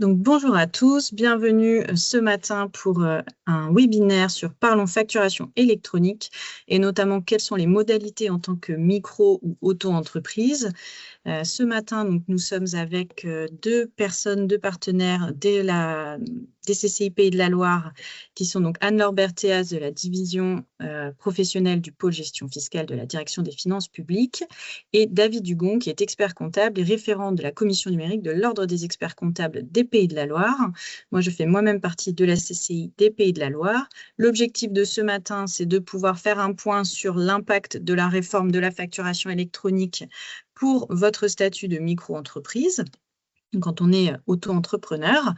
Donc, bonjour à tous, bienvenue ce matin pour un webinaire sur Parlons facturation électronique et notamment quelles sont les modalités en tant que micro ou auto-entreprise. Ce matin, donc, nous sommes avec deux partenaires des CCI Pays de la Loire, qui sont donc Anne-Laure Berthéaz de la division professionnelle du pôle gestion fiscale de la direction des finances publiques et David Dugon, qui est expert comptable et référent de la commission numérique de l'Ordre des experts comptables des Pays de la Loire. Moi, je fais moi-même partie de la CCI des Pays de la Loire. L'objectif de ce matin, c'est de pouvoir faire un point sur l'impact de la réforme de la facturation électronique pour votre statut de micro-entreprise, quand on est auto-entrepreneur.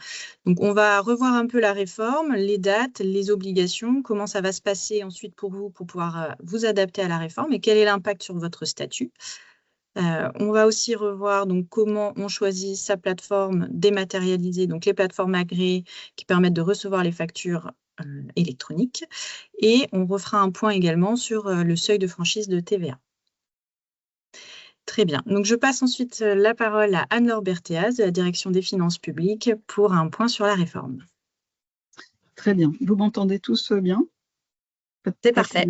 Donc, on va revoir un peu la réforme, les dates, les obligations, comment ça va se passer ensuite pour vous, pour pouvoir vous adapter à la réforme et quel est l'impact sur votre statut. On va aussi revoir donc, comment on choisit sa plateforme dématérialisée, donc les plateformes agréées qui permettent de recevoir les factures électroniques. Et on refera un point également sur le seuil de franchise de TVA. Très bien. Donc, je passe ensuite la parole à Anne-Laure Berthéaz de la direction des finances publiques pour un point sur la réforme. Très bien. Vous m'entendez tous bien? C'est parfait.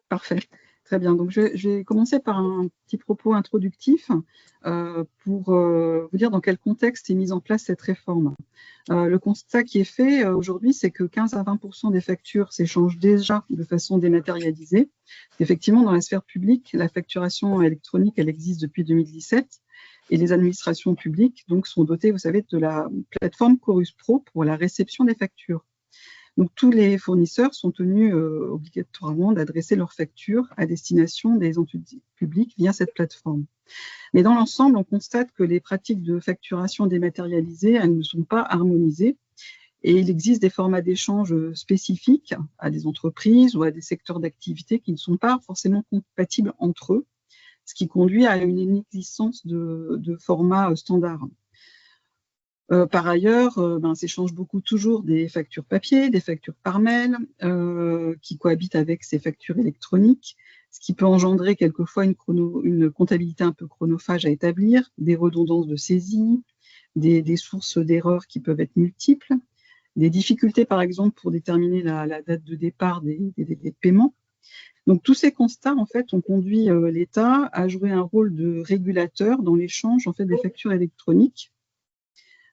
Parfait. Très bien. Donc, je vais commencer par un petit propos introductif pour vous dire dans quel contexte est mise en place cette réforme. Le constat qui est fait aujourd'hui, c'est que 15 à 20% des factures s'échangent déjà de façon dématérialisée. Effectivement, dans la sphère publique, la facturation électronique, elle existe depuis 2017 et les administrations publiques donc, sont dotées, vous savez, de la plateforme Chorus Pro pour la réception des factures. Donc, tous les fournisseurs sont tenus obligatoirement d'adresser leurs factures à destination des entités publiques via cette plateforme. Mais dans l'ensemble, on constate que les pratiques de facturation dématérialisée, elles ne sont pas harmonisées et il existe des formats d'échange spécifiques à des entreprises ou à des secteurs d'activité qui ne sont pas forcément compatibles entre eux, ce qui conduit à une inexistence de formats standards. Par ailleurs, s'échangent beaucoup toujours des factures papier, des factures par mail, qui cohabitent avec ces factures électroniques, ce qui peut engendrer quelquefois une comptabilité un peu chronophage à établir, des redondances de saisie, des sources d'erreurs qui peuvent être multiples, des difficultés par exemple pour déterminer la date de départ des paiements. Donc tous ces constats en fait ont conduit l'État à jouer un rôle de régulateur dans l'échange en fait des factures électroniques.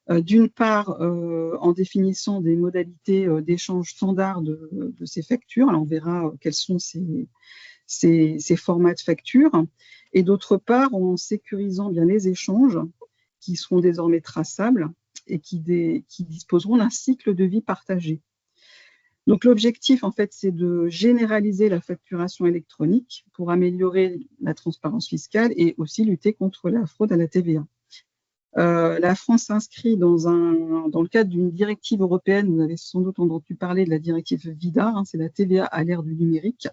D'une part, en définissant des modalités d'échange standard de ces factures. Alors, on verra quels sont ces formats de factures. Et d'autre part, en sécurisant bien les échanges qui seront désormais traçables et qui disposeront d'un cycle de vie partagé. Donc, l'objectif, en fait, c'est de généraliser la facturation électronique pour améliorer la transparence fiscale et aussi lutter contre la fraude à la TVA. La France s'inscrit dans le cadre d'une directive européenne, vous avez sans doute entendu parler de la directive VIDA, c'est la TVA à l'ère du numérique,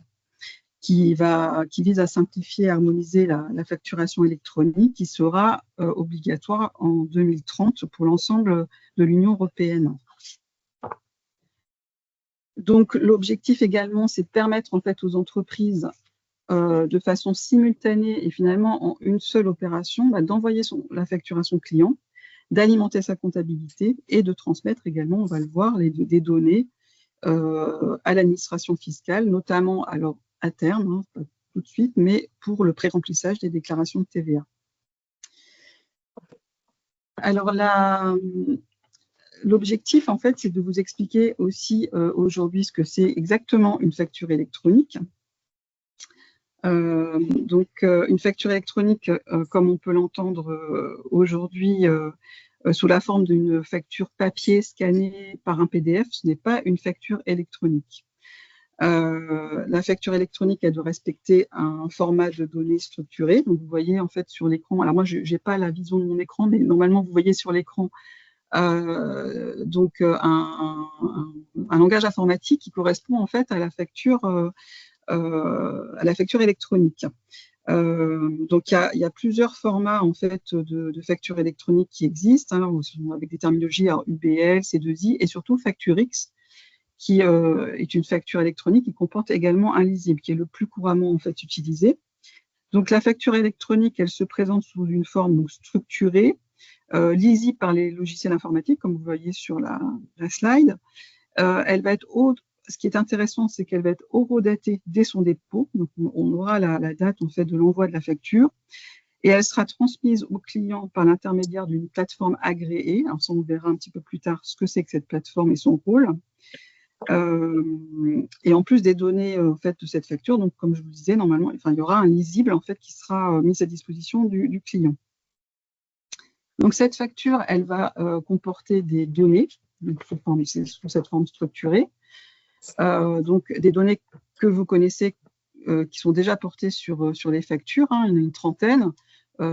qui vise à simplifier et harmoniser la facturation électronique, qui sera obligatoire en 2030 pour l'ensemble de l'Union européenne. Donc l'objectif également, c'est de permettre en fait aux entreprises de façon simultanée et finalement en une seule opération, d'envoyer la facturation client, d'alimenter sa comptabilité et de transmettre également, on va le voir, des données à l'administration fiscale, notamment alors à terme, pas tout de suite, mais pour le pré-remplissage des déclarations de TVA. Alors l'objectif, en fait, c'est de vous expliquer aussi aujourd'hui ce que c'est exactement une facture électronique. Une facture électronique, comme on peut l'entendre aujourd'hui, sous la forme d'une facture papier scannée par un PDF, ce n'est pas une facture électronique. La facture électronique, elle doit respecter un format de données structuré. Donc, vous voyez en fait sur l'écran, alors moi, je n'ai pas la vision de mon écran, mais normalement, vous voyez sur l'écran un langage informatique qui correspond en fait à la facture électronique. Donc, il y a plusieurs formats en fait de factures électroniques qui existent, avec des terminologies UBL, C2I et surtout FactureX, qui est une facture électronique qui comporte également un lisible, qui est le plus couramment en fait utilisé. Donc, la facture électronique, elle se présente sous une forme donc, structurée, lisible par les logiciels informatiques, comme vous voyez sur la slide. Elle va être ce qui est intéressant, c'est qu'elle va être horodatée dès son dépôt. Donc, on aura la date en fait de l'envoi de la facture. Et elle sera transmise au client par l'intermédiaire d'une plateforme agréée. Alors ça, on verra un petit peu plus tard ce que c'est que cette plateforme et son rôle. Et en plus des données en fait, de cette facture, donc comme je vous disais, normalement, il y aura un lisible en fait, qui sera mis à disposition du client. Donc cette facture, elle va comporter des données, donc, sous cette forme structurée. Donc des données que vous connaissez, qui sont déjà portées sur les factures, hein, il y en a une trentaine.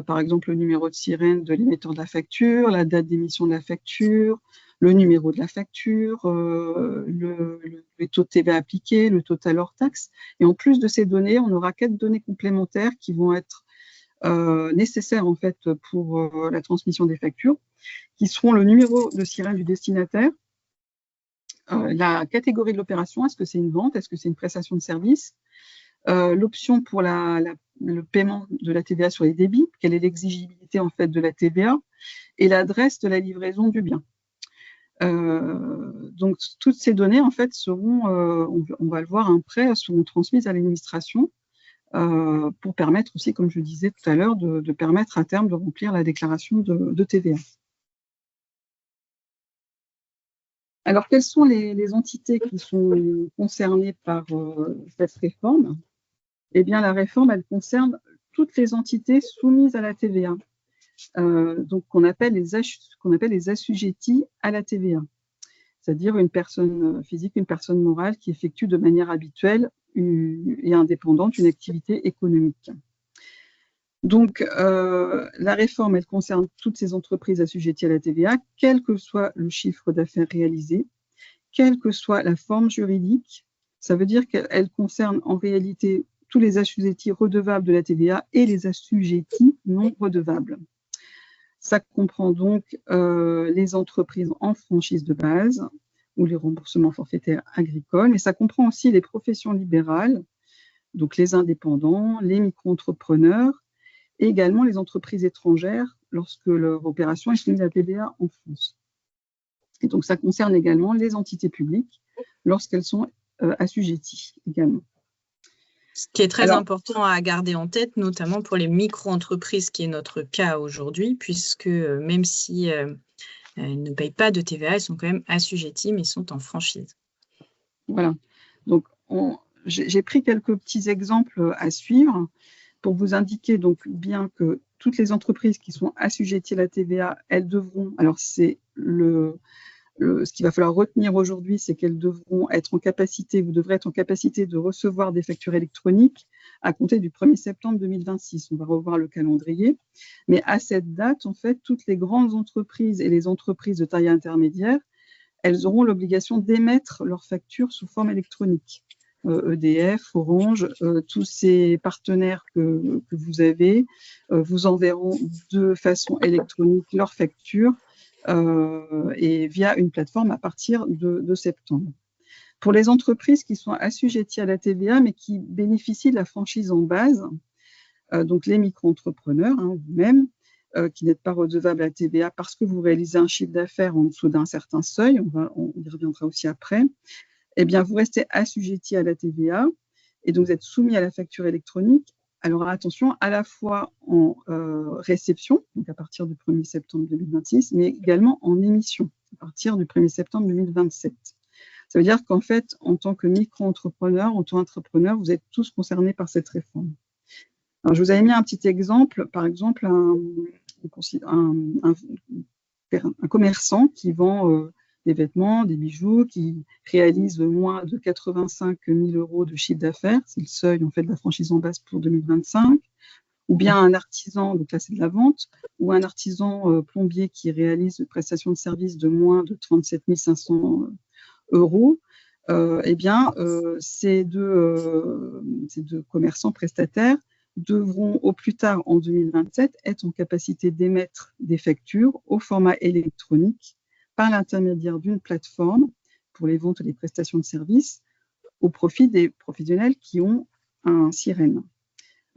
Par exemple, le numéro de sirène de l'émetteur de la facture, la date d'émission de la facture, le numéro de la facture, le taux de TVA appliqué, le total hors taxe. Et en plus de ces données, on aura 4 données complémentaires qui vont être nécessaires en fait, pour la transmission des factures, qui seront le numéro de sirène du destinataire, la catégorie de l'opération, est-ce que c'est une vente, est-ce que c'est une prestation de service, l'option pour le paiement de la TVA sur les débits, quelle est l'exigibilité en fait de la TVA, et l'adresse de la livraison du bien. Donc toutes ces données en fait seront, on va le voir après, seront transmises à l'administration pour permettre aussi, comme je disais tout à l'heure, de permettre à terme de remplir la déclaration de TVA. Alors, quelles sont les entités qui sont concernées par cette réforme? Eh bien, la réforme, elle concerne toutes les entités soumises à la TVA, donc qu'on appelle les assujettis à la TVA, c'est-à-dire une personne physique, une personne morale qui effectue de manière habituelle et indépendante une activité économique. Donc, la réforme, elle concerne toutes ces entreprises assujetties à la TVA, quel que soit le chiffre d'affaires réalisé, quelle que soit la forme juridique. Ça veut dire qu'elle concerne en réalité tous les assujettis redevables de la TVA et les assujettis non redevables. Ça comprend donc les entreprises en franchise de base ou les remboursements forfaitaires agricoles, mais ça comprend aussi les professions libérales, donc les indépendants, les micro-entrepreneurs, et également les entreprises étrangères lorsque leur opération est soumise à la TVA en France. Et donc, ça concerne également les entités publiques lorsqu'elles sont assujetties également. Ce qui est très important à garder en tête, notamment pour les micro-entreprises, qui est notre cas aujourd'hui, puisque même si elles ne payent pas de TVA, elles sont quand même assujetties, mais sont en franchise. Voilà. Donc, j'ai pris quelques petits exemples à suivre pour vous indiquer donc bien que toutes les entreprises qui sont assujetties à la TVA, elles devront, alors c'est ce qu'il va falloir retenir aujourd'hui, c'est qu'elles devront être en capacité, vous devrez être en capacité de recevoir des factures électroniques à compter du 1er septembre 2026. On va revoir le calendrier. Mais à cette date, en fait, toutes les grandes entreprises et les entreprises de taille intermédiaire, elles auront l'obligation d'émettre leurs factures sous forme électronique. EDF, Orange, tous ces partenaires que vous avez vous enverront de façon électronique leurs factures et via une plateforme à partir de septembre. Pour les entreprises qui sont assujetties à la TVA, mais qui bénéficient de la franchise en base, donc les micro-entrepreneurs, hein, vous-même, qui n'êtes pas redevables à la TVA parce que vous réalisez un chiffre d'affaires en dessous d'un certain seuil, on y reviendra aussi après, eh bien, vous restez assujettis à la TVA et donc vous êtes soumis à la facture électronique. Alors attention, à la fois en réception, donc à partir du 1er septembre 2026, mais également en émission, à partir du 1er septembre 2027. Ça veut dire qu'en fait, en tant que micro-entrepreneur, auto-entrepreneur, vous êtes tous concernés par cette réforme. Alors, je vous avais mis un petit exemple, par exemple, un commerçant qui vend des vêtements, des bijoux, qui réalise moins de 85 000 € de chiffre d'affaires, c'est le seuil en fait de la franchise en base pour 2025, ou bien un artisan, donc là c'est de la vente, ou un artisan plombier qui réalise une prestation de service de moins de 37 500 €, eh bien ces deux commerçants prestataires devront au plus tard en 2027 être en capacité d'émettre des factures au format électronique par l'intermédiaire d'une plateforme pour les ventes et les prestations de services au profit des professionnels qui ont un sirène.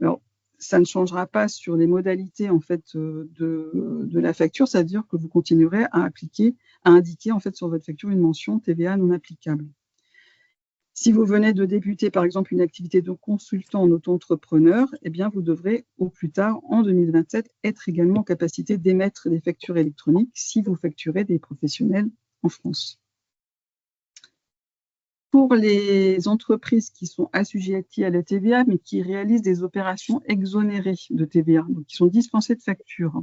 Alors, ça ne changera pas sur les modalités en fait de la facture, c'est-à-dire que vous continuerez à indiquer en fait sur votre facture une mention TVA non applicable. Si vous venez de débuter par exemple une activité de consultant en auto-entrepreneur, eh bien vous devrez au plus tard en 2027 être également en capacité d'émettre des factures électroniques si vous facturez des professionnels en France. Pour les entreprises qui sont assujetties à la TVA, mais qui réalisent des opérations exonérées de TVA, donc qui sont dispensées de facture,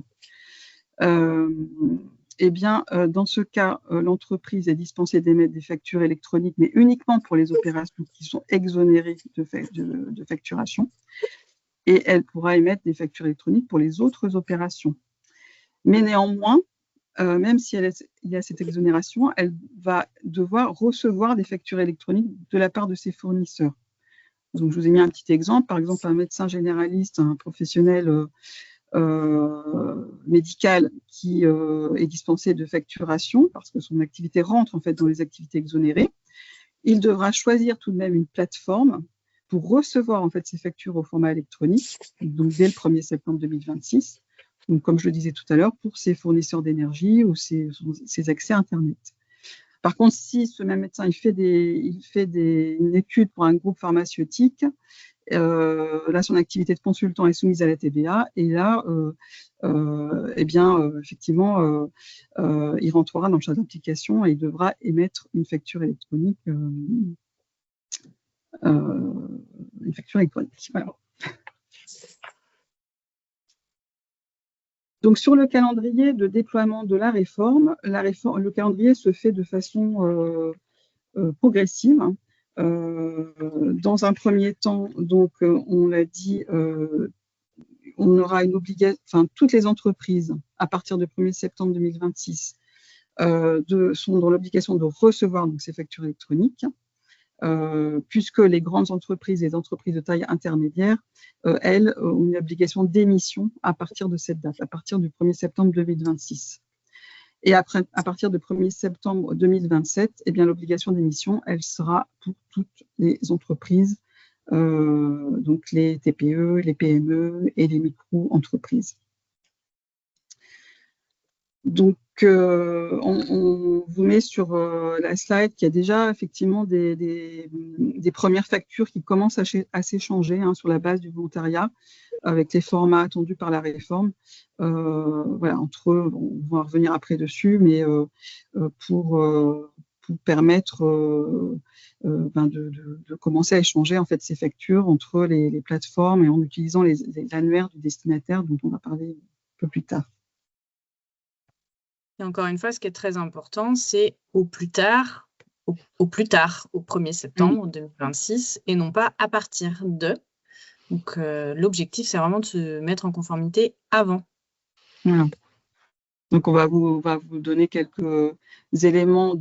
eh bien, dans ce cas, l'entreprise est dispensée d'émettre des factures électroniques, mais uniquement pour les opérations qui sont exonérées de facturation. Et elle pourra émettre des factures électroniques pour les autres opérations. Mais néanmoins, même si il y a cette exonération, elle va devoir recevoir des factures électroniques de la part de ses fournisseurs. Donc, je vous ai mis un petit exemple. Par exemple, un médecin généraliste, un professionnel médical qui est dispensé de facturation parce que son activité rentre en fait dans les activités exonérées, il devra choisir tout de même une plateforme pour recevoir en fait ces factures au format électronique, donc dès le 1er septembre 2026. Donc, comme je le disais tout à l'heure, pour ses fournisseurs d'énergie ou ses accès Internet. Par contre, si ce même médecin il fait une étude pour un groupe pharmaceutique, là, son activité de consultant est soumise à la TVA, et là, eh bien, effectivement, il rentrera dans le champ d'application et il devra émettre une facture électronique. Voilà. Donc, sur le calendrier de déploiement de la réforme, le calendrier se fait de façon progressive. Dans un premier temps, donc, on l'a dit, on aura une obligation, toutes les entreprises, à partir du 1er septembre 2026, sont dans l'obligation de recevoir donc, ces factures électroniques. Puisque les grandes entreprises et les entreprises de taille intermédiaire, elles, ont une obligation d'émission à partir de cette date, à partir du 1er septembre 2026. Et après, à partir du 1er septembre 2027, eh bien, l'obligation d'émission, elle sera pour toutes les entreprises, donc les TPE, les PME et les micro-entreprises. Donc, on vous met sur la slide qu'il y a déjà effectivement des premières factures qui commencent à s'échanger sur la base du volontariat avec les formats attendus par la réforme. Voilà, entre eux, on va revenir après dessus, mais pour permettre de commencer à échanger en fait ces factures entre les plateformes et en utilisant l'annuaire du destinataire dont on va parler un peu plus tard. Et encore une fois, ce qui est très important, c'est au plus tard, au 1er septembre 2026, et non pas à partir de. Donc, l'objectif, c'est vraiment de se mettre en conformité avant. Voilà. Donc, on va vous donner quelques éléments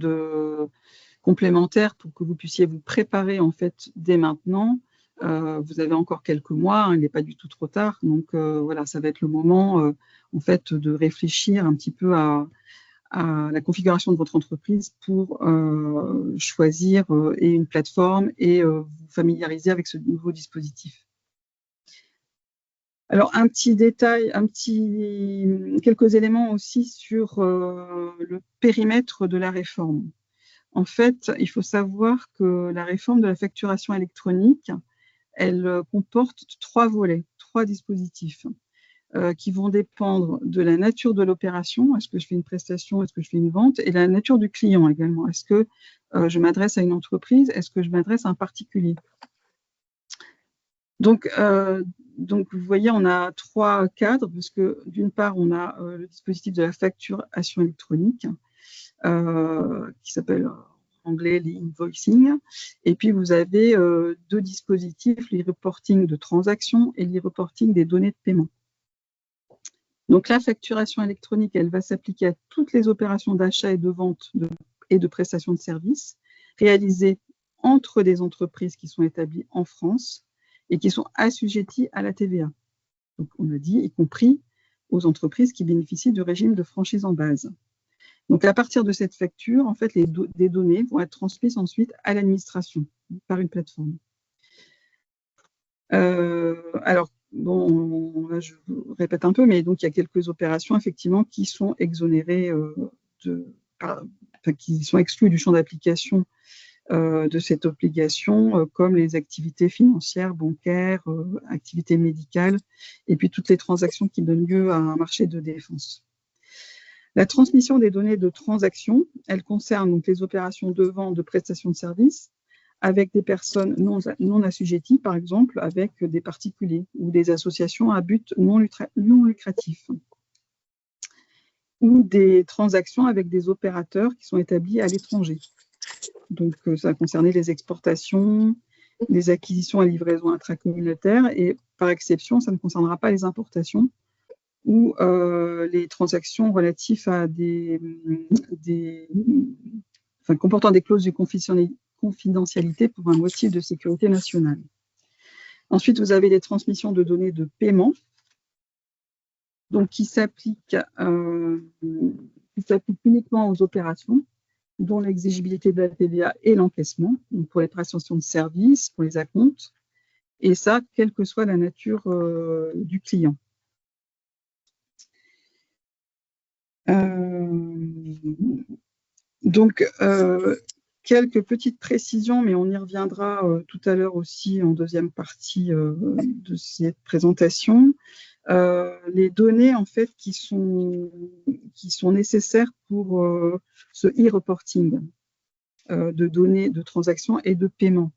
complémentaires pour que vous puissiez vous préparer en fait dès maintenant. Vous avez encore quelques mois, il n'est pas du tout trop tard. Donc, voilà, ça va être le moment en fait de réfléchir un petit peu à la configuration de votre entreprise pour choisir une plateforme et vous familiariser avec ce nouveau dispositif. Alors, un petit détail, quelques éléments aussi sur le périmètre de la réforme. En fait, il faut savoir que la réforme de la facturation électronique, elle comporte 3 volets, 3 dispositifs qui vont dépendre de la nature de l'opération. Est-ce que je fais une prestation? Est-ce que je fais une vente? Et la nature du client également. Est-ce que je m'adresse à une entreprise? Est-ce que je m'adresse à un particulier? Donc, vous voyez, on a 3 cadres, parce que d'une part, on a le dispositif de la facturation électronique, qui s'appelle en anglais l'e-invoicing. Et puis, vous avez 2 dispositifs, l'e-reporting de transactions et l'e-reporting des données de paiement. Donc, la facturation électronique, elle va s'appliquer à toutes les opérations d'achat et de vente et de prestation de services réalisées entre des entreprises qui sont établies en France et qui sont assujetties à la TVA. Donc, on a dit, y compris aux entreprises qui bénéficient du régime de franchise en base. Donc, à partir de cette facture, en fait, des données vont être transmises ensuite à l'administration par une plateforme. Alors, bon, là, je vous répète un peu, mais donc il y a quelques opérations effectivement qui sont exonérées qui sont exclues du champ d'application de cette obligation, comme les activités financières, bancaires, activités médicales, et puis toutes les transactions qui donnent lieu à un marché de défense. La transmission des données de transaction, elle concerne donc les opérations de vente de prestations de services avec des personnes non assujetties, par exemple avec des particuliers ou des associations à but non lucratif, ou des transactions avec des opérateurs qui sont établis à l'étranger. Donc, ça a concerné les exportations, les acquisitions et livraisons intracommunautaires, et par exception, ça ne concernera pas les importations ou les transactions relatives à comportant des clauses de confidentialité pour un motif de sécurité nationale. Ensuite, vous avez les transmissions de données de paiement, donc qui s'appliquent uniquement aux opérations dont l'exigibilité de la TVA est l'encaissement, donc pour les prestations de services, pour les acomptes, et ça, quelle que soit la nature du client. Donc, quelques petites précisions, mais on y reviendra tout à l'heure aussi en deuxième partie de cette présentation. Les données en fait qui sont nécessaires pour ce e-reporting de données de transactions et de paiement.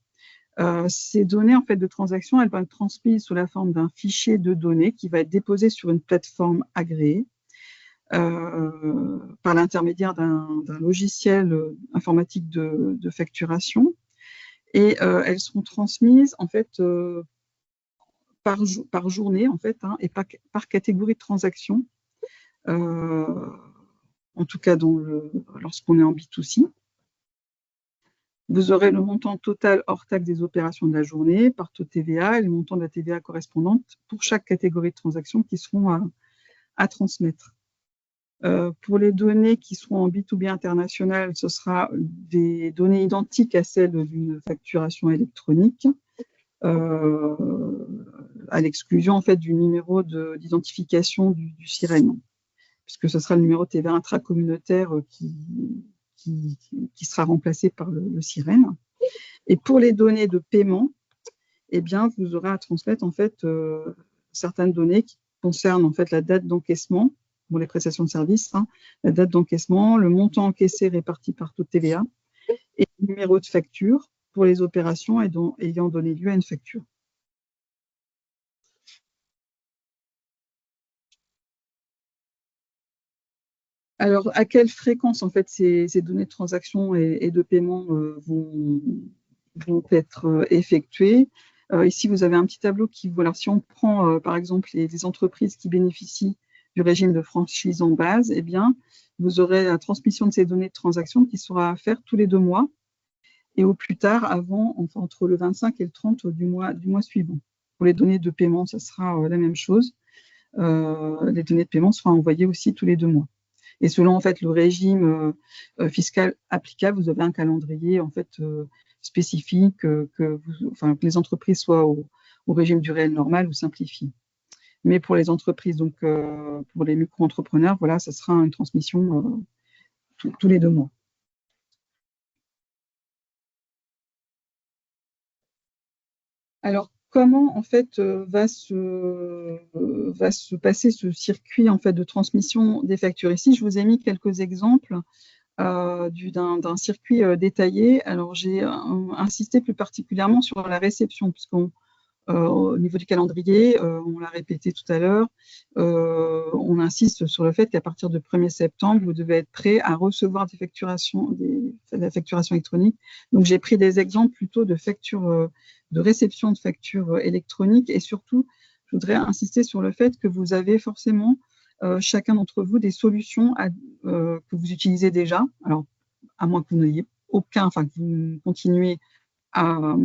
Ces données en fait de transactions, elles vont être transmises sous la forme d'un fichier de données qui va être déposé sur une plateforme agréée par l'intermédiaire d'un logiciel informatique de facturation, et elles seront transmises en fait par journée en fait, et par catégorie de transaction, en tout cas lorsqu'on est en B2C. Vous aurez le montant total hors taxe des opérations de la journée par taux de TVA et le montant de la TVA correspondante pour chaque catégorie de transaction qui seront à transmettre. Pour les données qui seront en B2B international, ce sera des données identiques à celles d'une facturation électronique, à l'exclusion en fait du numéro d'identification du SIREN, puisque ce sera le numéro de TVA intracommunautaire qui sera remplacé par le SIREN. Et pour les données de paiement, eh bien, vous aurez à transmettre en fait certaines données qui concernent en fait la date d'encaissement pour les prestations de services, la date d'encaissement, le montant encaissé réparti par taux de TVA et le numéro de facture pour les opérations ayant donné lieu à une facture. Alors, à quelle fréquence en fait ces données de transaction et de paiement vont être effectuées? Ici, vous avez un petit tableau qui, voilà, si on prend par exemple les entreprises qui bénéficient du régime de franchise en base, eh bien, vous aurez la transmission de ces données de transaction qui sera à faire tous les 2 mois et au plus tard entre le 25 et le 30 du mois suivant. Pour les données de paiement, ça sera la même chose. Les données de paiement seront envoyées aussi tous les 2 mois. Et selon en fait le régime fiscal applicable, vous avez un calendrier en fait spécifique que les entreprises soient au régime du réel normal ou simplifié. Mais pour les entreprises, donc pour les micro-entrepreneurs, voilà, ça sera une transmission tous les 2 mois. Alors, comment en fait va se passer ce circuit en fait de transmission des factures? Ici, je vous ai mis quelques exemples d'un circuit détaillé. Alors, j'ai insisté plus particulièrement sur la réception, puisqu'au niveau du calendrier, on l'a répété tout à l'heure, on insiste sur le fait qu'à partir du 1er septembre, vous devez être prêt à recevoir de la facturation électronique. Donc, j'ai pris des exemples plutôt de de réception de factures électroniques, et surtout, je voudrais insister sur le fait que vous avez forcément chacun d'entre vous des solutions que vous utilisez déjà, alors à moins que vous n'ayez que vous continuez à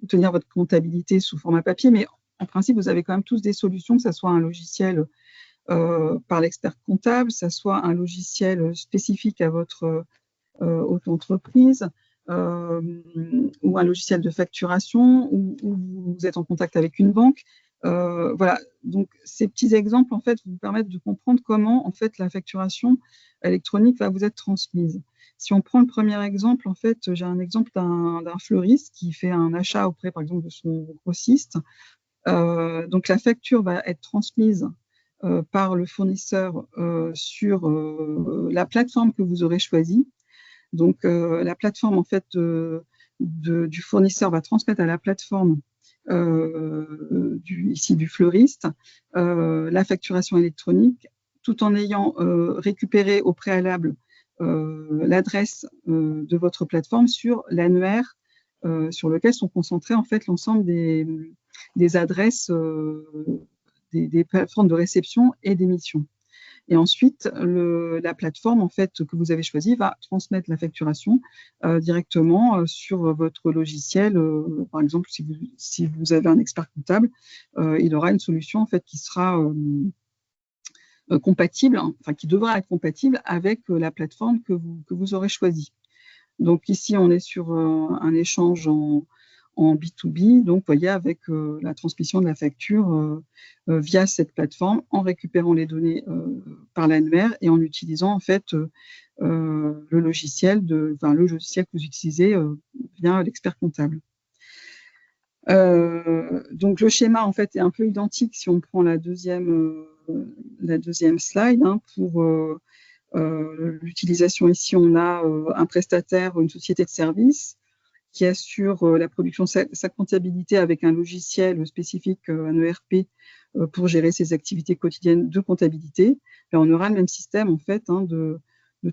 tenir votre comptabilité sous format papier, mais en principe, vous avez quand même tous des solutions, que ce soit un logiciel par l'expert comptable, que ce soit un logiciel spécifique à votre auto-entreprise, ou un logiciel de facturation, ou vous êtes en contact avec une banque. Voilà, donc ces petits exemples en fait vous permettent de comprendre comment en fait la facturation électronique va vous être transmise. Si on prend le premier exemple, en fait, j'ai un exemple d'un fleuriste qui fait un achat auprès, par exemple, de son grossiste. Donc la facture va être transmise par le fournisseur sur la plateforme que vous aurez choisie. Donc la plateforme en fait du fournisseur va transmettre à la plateforme ici du fleuriste la facturation électronique, tout en ayant récupéré au préalable l'adresse de votre plateforme sur l'annuaire sur lequel sont concentrés en fait l'ensemble des adresses des plateformes de réception et d'émission. Et ensuite, la plateforme en fait, que vous avez choisie va transmettre la facturation directement sur votre logiciel. Par exemple, si vous avez un expert comptable, il aura une solution en fait, qui sera compatible, enfin qui devra être compatible avec la plateforme que vous aurez choisie. Donc ici, on est sur un échange en B2B, donc vous voyez, avec la transmission de la facture via cette plateforme, en récupérant les données par l'annuaire et en utilisant en fait le logiciel que vous utilisez via l'expert comptable. Donc le schéma en fait est un peu identique si on prend la deuxième slide pour l'utilisation. Ici, on a un prestataire, une société de services qui assure la production de sa comptabilité avec un logiciel spécifique, un ERP, pour gérer ses activités quotidiennes de comptabilité. Là, on aura le même système en fait de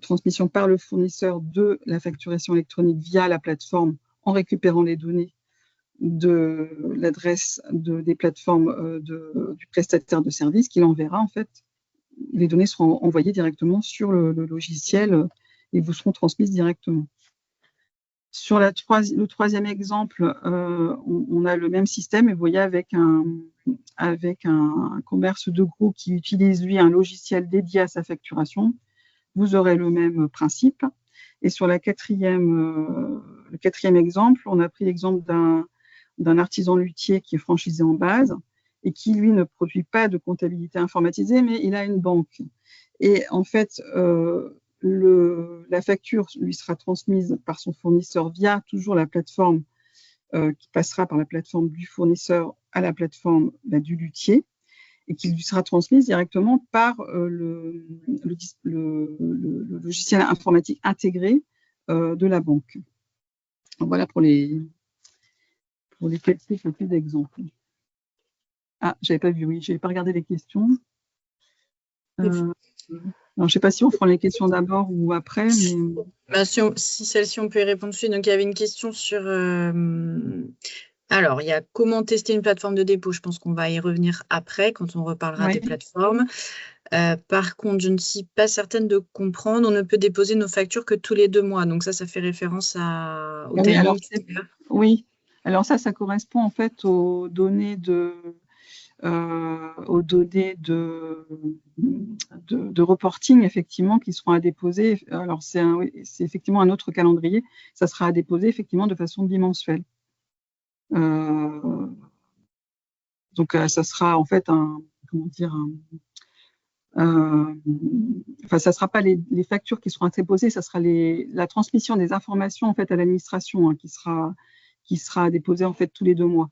transmission par le fournisseur de la facturation électronique via la plateforme en récupérant les données de l'adresse des plateformes du prestataire de service qu'il enverra en fait. Les données seront envoyées directement sur le logiciel et vous seront transmises directement. Sur le troisième exemple, on a le même système, et vous voyez avec un commerce de gros qui utilise, lui, un logiciel dédié à sa facturation, vous aurez le même principe. Et sur le quatrième exemple, on a pris l'exemple d'un artisan luthier qui est franchisé en base et qui, lui, ne produit pas de comptabilité informatisée, mais il a une banque. Et en fait, la facture lui sera transmise par son fournisseur via toujours la plateforme qui passera par la plateforme du fournisseur à la plateforme du luthier et qui lui sera transmise directement par le logiciel informatique intégré de la banque. Donc, voilà pour les quelques d'exemples. Ah, j'avais pas vu, oui, j'avais pas regardé les questions. Alors, je ne sais pas si on prend les questions d'abord ou après. Mais... Bah, si celle-ci, on peut y répondre tout de suite. Donc, il y avait une question sur... Alors, il y a comment tester une plateforme de dépôt. Je pense qu'on va y revenir après, quand on reparlera des plateformes. Par contre, je ne suis pas certaine de comprendre. On ne peut déposer nos factures que tous les 2 mois. Donc, ça fait référence au timing. Oui, alors ça correspond en fait aux données de reporting effectivement qui seront à déposer. Alors c'est effectivement un autre calendrier, ça sera à déposer effectivement de façon bimensuelle. Donc ça sera en fait ça sera pas les factures qui seront déposées, ça sera la transmission des informations en fait à l'administration qui sera déposée en fait tous les 2 mois.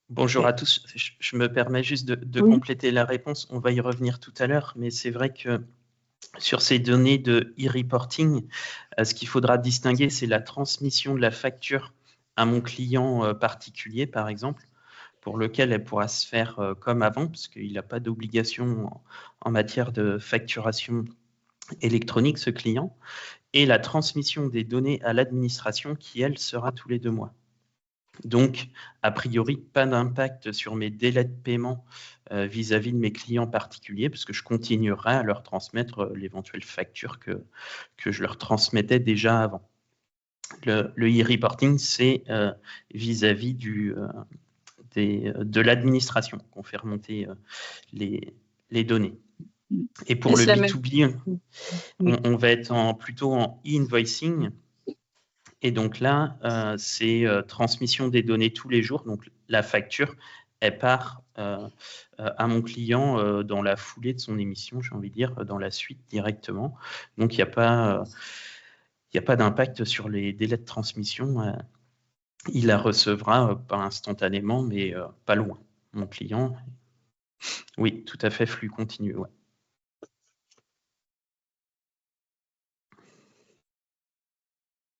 Bonjour à tous, je me permets juste de compléter la réponse, on va y revenir tout à l'heure, mais c'est vrai que sur ces données de e-reporting, ce qu'il faudra distinguer, c'est la transmission de la facture à mon client particulier, par exemple, pour lequel elle pourra se faire comme avant, parce qu'il n'a pas d'obligation en matière de facturation électronique, ce client, et la transmission des données à l'administration qui, elle, sera tous les 2 mois. Donc, a priori, pas d'impact sur mes délais de paiement vis-à-vis de mes clients particuliers, parce que je continuerai à leur transmettre l'éventuelle facture que je leur transmettais déjà avant. Le e-reporting, c'est vis-à-vis de l'administration qu'on fait remonter les données. Et pour le B2B, on va être plutôt en e-invoicing. Et donc là, c'est transmission des données tous les jours. Donc la facture, elle part à mon client dans la foulée de son émission, j'ai envie de dire, dans la suite directement. Donc, il n'y a pas d'impact sur les délais de transmission. Il la recevra pas instantanément, mais pas loin. Mon client, oui, tout à fait, flux continu. Ouais.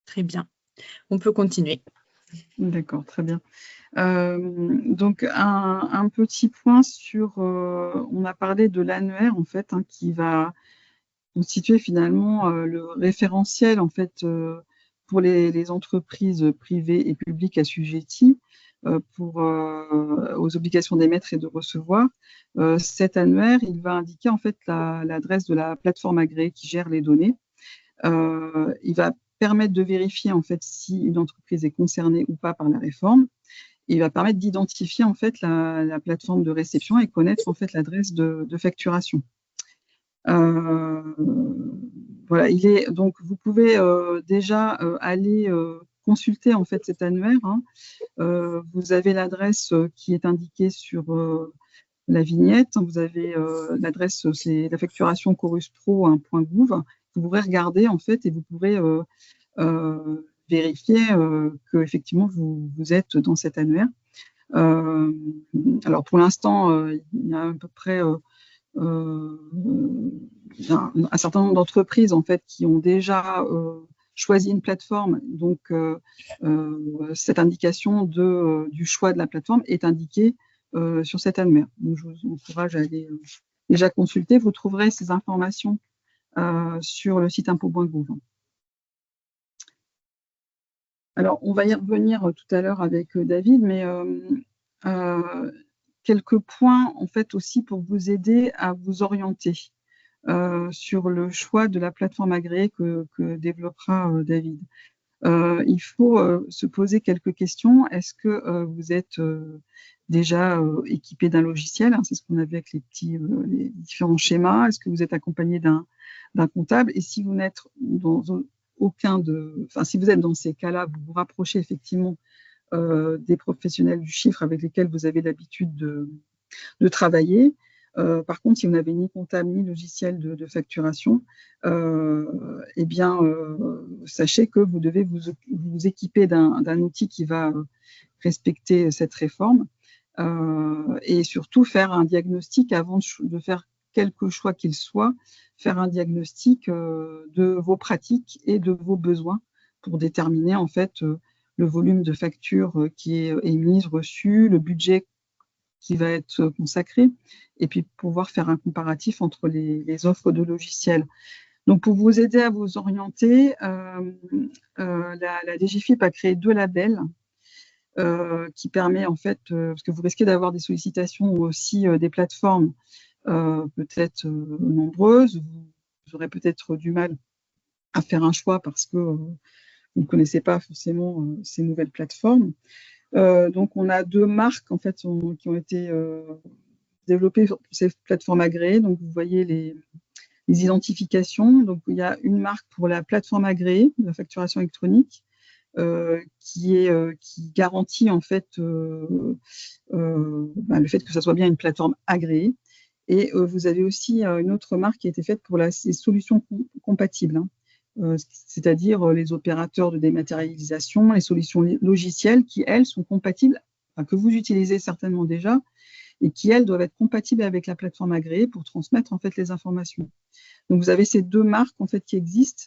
Très bien. On peut continuer. D'accord, très bien. Donc, un petit point sur, on a parlé de l'annuaire, en fait, qui va constituer finalement le référentiel, en fait, pour les entreprises privées et publiques assujetties aux obligations d'émettre et de recevoir. Cet annuaire, il va indiquer en fait l'adresse de la plateforme agréée qui gère les données. Il va permettre de vérifier en fait si une entreprise est concernée ou pas par la réforme. Il va permettre d'identifier en fait la plateforme de réception et connaître en fait l'adresse de facturation. Voilà, donc vous pouvez déjà aller consulter en fait cet annuaire. Vous avez l'adresse qui est indiquée sur la vignette. Vous avez l'adresse, c'est la facturation choruspro.gouv. Vous pourrez regarder en fait et vous pourrez vérifier que effectivement vous êtes dans cet annuaire. Alors pour l'instant, il y a à peu près un certain nombre d'entreprises en fait qui ont déjà choisi une plateforme. Donc cette indication du choix de la plateforme est indiquée sur cet annuaire. Donc, je vous encourage à aller déjà consulter. Vous trouverez ces informations sur le site impôts.gouv. Alors, on va y revenir tout à l'heure avec David, mais quelques points en fait aussi pour vous aider à vous orienter sur le choix de la plateforme agréée que développera David. Il faut se poser quelques questions. Est-ce que vous êtes déjà équipé d'un logiciel? C'est ce qu'on a vu avec les différents schémas. Est-ce que vous êtes accompagné d'un comptable? Et si vous n'êtes dans si vous êtes dans ces cas-là, vous vous rapprochez effectivement des professionnels du chiffre avec lesquels vous avez l'habitude de travailler. Par contre, si vous n'avez ni comptable ni logiciel de facturation, eh bien, sachez que vous devez vous équiper d'un outil qui va respecter cette réforme et surtout faire un diagnostic avant de faire quelque choix qu'il soit, faire un diagnostic de vos pratiques et de vos besoins pour déterminer en fait le volume de factures qui est émise, reçu, le budget qui va être consacré, et puis pouvoir faire un comparatif entre les offres de logiciels. Donc, pour vous aider à vous orienter, la DGFiP a créé 2 labels qui permet en fait, parce que vous risquez d'avoir des sollicitations aussi des plateformes peut-être nombreuses, vous aurez peut-être du mal à faire un choix parce que vous ne connaissez pas forcément ces nouvelles plateformes. Donc, on a 2 marques en fait qui ont été développées pour ces plateformes agréées. Donc, vous voyez les identifications. Donc, il y a une marque pour la plateforme agréée de la facturation électronique qui garantit en fait le fait que ça soit bien une plateforme agréée. Et vous avez aussi une autre marque qui a été faite pour les solutions compatibles. C'est-à-dire les opérateurs de dématérialisation, les solutions logicielles qui, elles, sont compatibles, que vous utilisez certainement déjà, et qui, elles, doivent être compatibles avec la plateforme agréée pour transmettre en fait les informations. Donc, vous avez ces 2 marques en fait qui existent.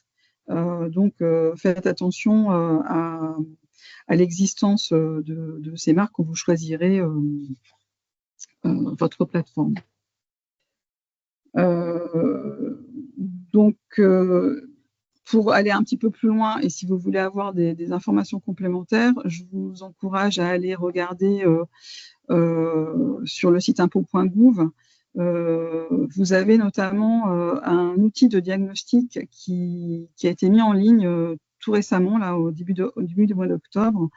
Donc, faites attention à l'existence de ces marques quand vous choisirez votre plateforme. Donc, pour aller un petit peu plus loin, et si vous voulez avoir des informations complémentaires, je vous encourage à aller regarder sur le site impôts.gouv. Vous avez notamment un outil de diagnostic qui a été mis en ligne tout récemment, là, au début du mois d'octobre,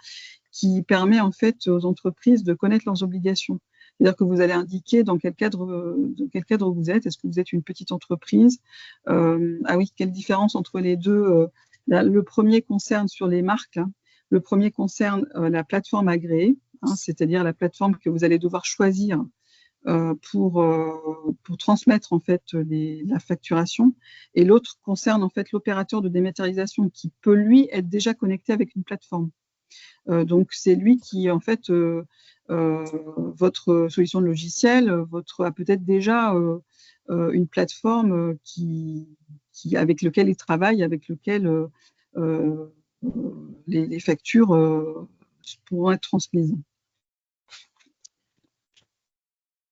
qui permet en fait aux entreprises de connaître leurs obligations. C'est-à-dire que vous allez indiquer dans quel cadre vous êtes. Est-ce que vous êtes une petite entreprise? Ah oui, quelle différence entre les deux? Le premier concerne sur les marques. Le premier concerne la plateforme agréée. hein, c'est-à-dire la plateforme que vous allez devoir choisir pour transmettre en fait la facturation, et l'autre concerne en fait l'opérateur de dématérialisation qui peut lui être déjà connecté avec une plateforme. Donc c'est lui qui en fait votre solution de logiciel a peut-être déjà une plateforme avec lequel il travaille, avec lequel les factures pourront être transmises.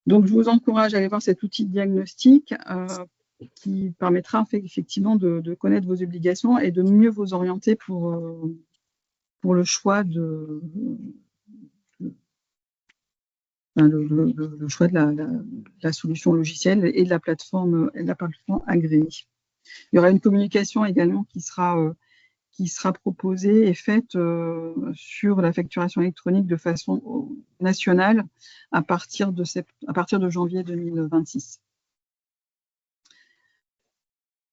Donc, je vous encourage à aller voir cet outil de diagnostic qui permettra effectivement de connaître vos obligations et de mieux vous orienter pour le choix de la solution logicielle et de la plateforme agréée. Il y aura une communication également qui sera proposée et faite sur la facturation électronique de façon nationale à partir de janvier 2026.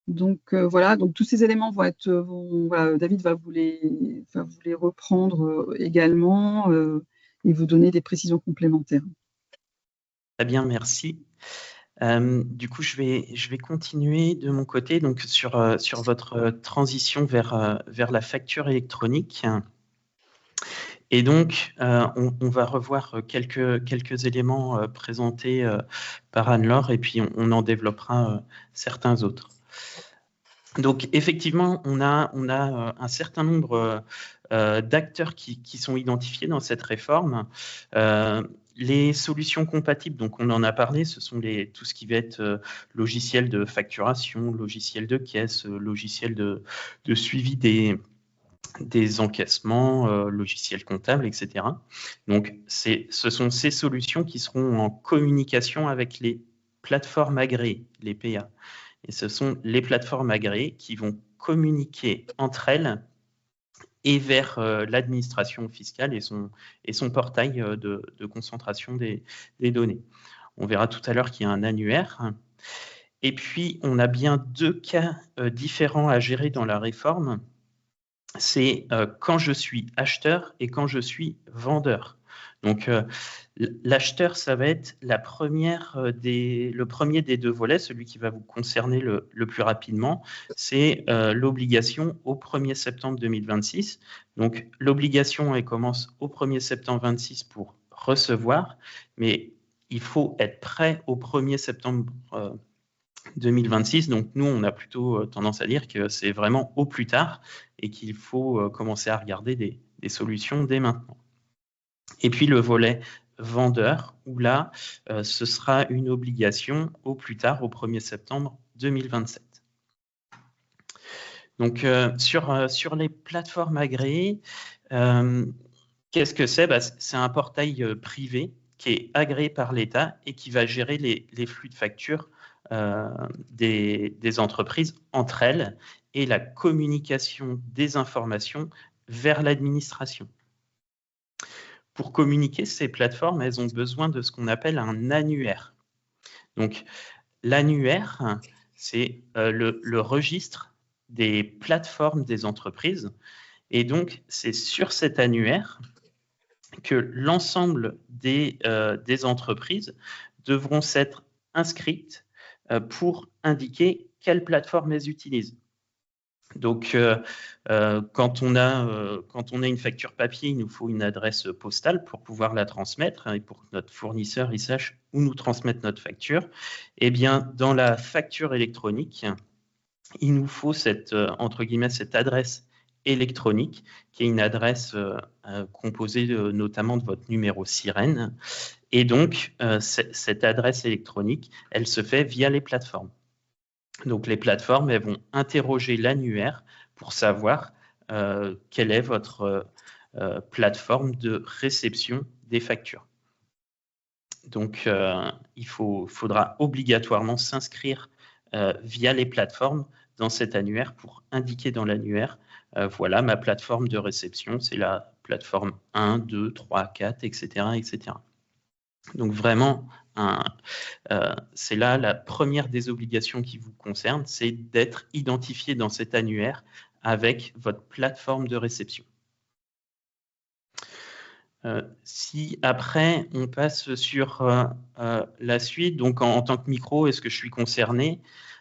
Donc voilà, donc tous ces éléments vont être, voilà, David va vous les reprendre également et vous donner des précisions complémentaires. Très bien, merci. Du coup, je vais continuer de mon côté donc sur votre transition vers la facture électronique. Et donc, on va revoir quelques éléments présentés par Anne-Laure et puis on en développera certains autres. Donc, effectivement, on a un certain nombre d'acteurs qui sont identifiés dans cette réforme. Les solutions compatibles, donc on en a parlé, ce sont tout ce qui va être logiciel de facturation, logiciel de caisse, logiciel de suivi des encaissements, logiciels comptables, etc. Donc, ce sont ces solutions qui seront en communication avec les plateformes agréées, les PA. Et ce sont les plateformes agréées qui vont communiquer entre elles et vers l'administration fiscale et son portail de concentration des données. On verra tout à l'heure qu'il y a un annuaire. Et puis, on a bien deux cas différents à gérer dans la réforme. C'est quand je suis acheteur et quand je suis vendeur. Donc, l'acheteur, ça va être le premier des deux volets, celui qui va vous concerner le plus rapidement, c'est l'obligation au 1er septembre 2026. Donc, l'obligation, elle commence au 1er septembre 2026 pour recevoir, mais il faut être prêt au 1er septembre 2026. Donc, nous, on a plutôt tendance à dire que c'est vraiment au plus tard et qu'il faut commencer à regarder des solutions dès maintenant. Et puis, le volet vendeur, où là, ce sera une obligation au plus tard, au 1er septembre 2027. Donc, sur les plateformes agréées, qu'est-ce que c'est ? C'est un portail privé qui est agréé par l'État et qui va gérer les flux de factures des entreprises entre elles et la communication des informations vers l'administration. Pour communiquer, ces plateformes, elles ont besoin de ce qu'on appelle un annuaire. Donc, l'annuaire, c'est le registre des plateformes des entreprises. Et donc, c'est sur cet annuaire que l'ensemble des entreprises devront s'être inscrites pour indiquer quelle plateforme elles utilisent. Donc, quand on a une facture papier, il nous faut une adresse postale pour pouvoir la transmettre et pour que notre fournisseur il sache où nous transmettre notre facture. Eh bien, dans la facture électronique, il nous faut cette adresse électronique qui est une adresse composée notamment de votre numéro SIREN. Et donc, cette adresse électronique, elle se fait via les plateformes. Donc, les plateformes, elles vont interroger l'annuaire pour savoir quelle est votre plateforme de réception des factures. Donc, il faudra obligatoirement s'inscrire via les plateformes dans cet annuaire pour indiquer dans l'annuaire, voilà, ma plateforme de réception, c'est la plateforme 1, 2, 3, 4, etc. etc. Donc, vraiment, c'est là la première des obligations qui vous concerne, c'est d'être identifié dans cet annuaire avec votre plateforme de réception. Si après, on passe sur la suite, donc en tant que micro, est-ce que je suis concerné?